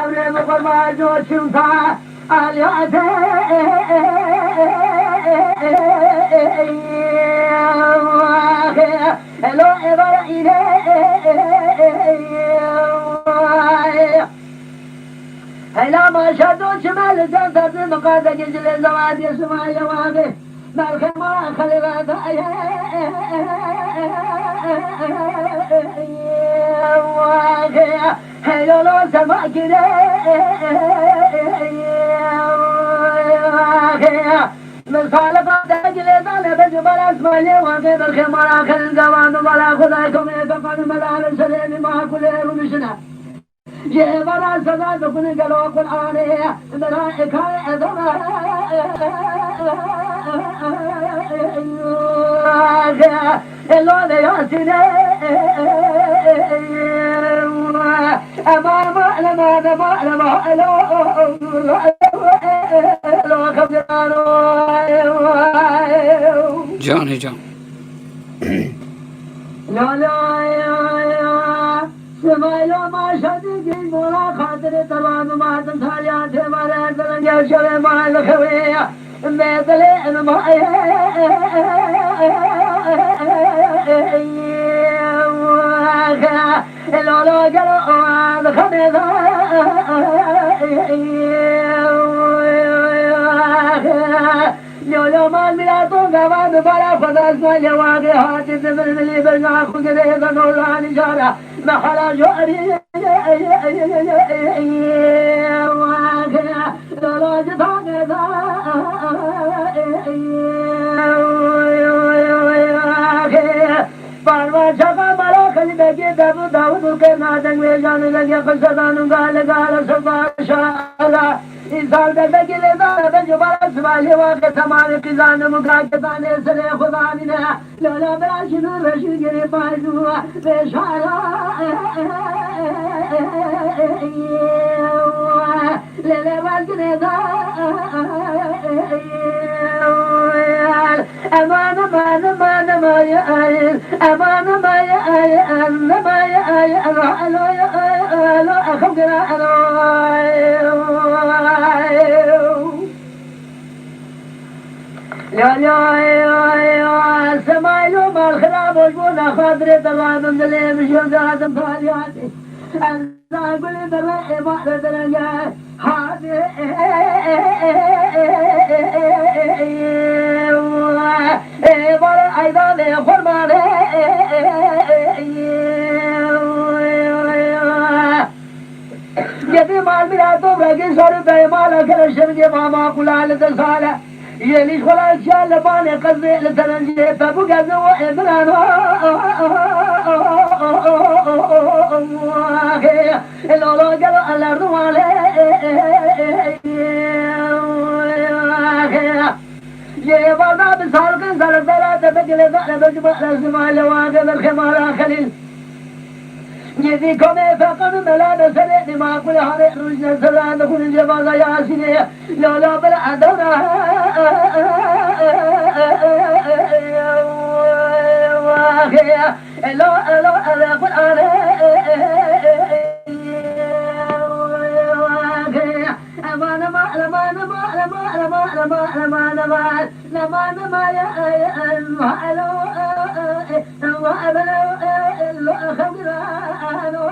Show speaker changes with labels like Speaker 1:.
Speaker 1: أمري مقر ما جوت شمفا الياتي لو إبراهيم هلا ما شدوا شمال زنزر مقادة جزل زواد يسمع يواقف مالك ما خلق ذايا هلا لو سمع كده مثال قادة جلدان بجبر اسمالي واقف الخمار آخر الجوان ولا خداكم يتقن مدار سليم ما كل رمشنا جبر صدا تكون قلو قرآني ملائكة أذما إلا لياسين أمام
Speaker 2: جاني جان
Speaker 1: لا لا سمايلو ما شديد مولا خاطر تمام ما تنساليا تمارا تلنجا شوي ما الخوية مثل ما لولا قالوا الخميسة لولا ما الميلاد كمان بلا فضاس ما يواجه هاتف من اللي برجع خجري ذنولا نجارة ما خلا جواري لولا جتاني باروا شقا مالا خلي بگی دبو داود کے نادنگ میں جانے لگے قصدانوں گال گال سبا شالا انسان دے بگی لے دار بجو بارا سوالی واقع تمام قزان مقاقتانے سرے خدا نے لولا برا شنو رشو گری پاجو بے شالا لے لے واجنے دا امان امان امان امان امان امان امان اخبرنا يا سمايلو ما الخراب وجبونا خاطري طلعت من اللي مشون ذاتم فالياتي أنا أقول دري ما دري هذه ولا أيضا لخرماني جدي مال بلا تو برجع صار بيمال أكل شرجة ماما كلا لتسالة يليش خلاص شال باني قصدي لتنجي تبو جزو إبرانو لولو جلو على الروالي ये वादा बिसाल के जरदरा तब गले दा बजबा रसमाल वागे الخمار خليل يدي كم فقن ملاد سري ما كل هذا رجل سلام كل جبال ياسين لولا بلا ادنا لو لو القران امان ما امان ما امان ما امان ما امان ما يا هلو وابلو خبرانو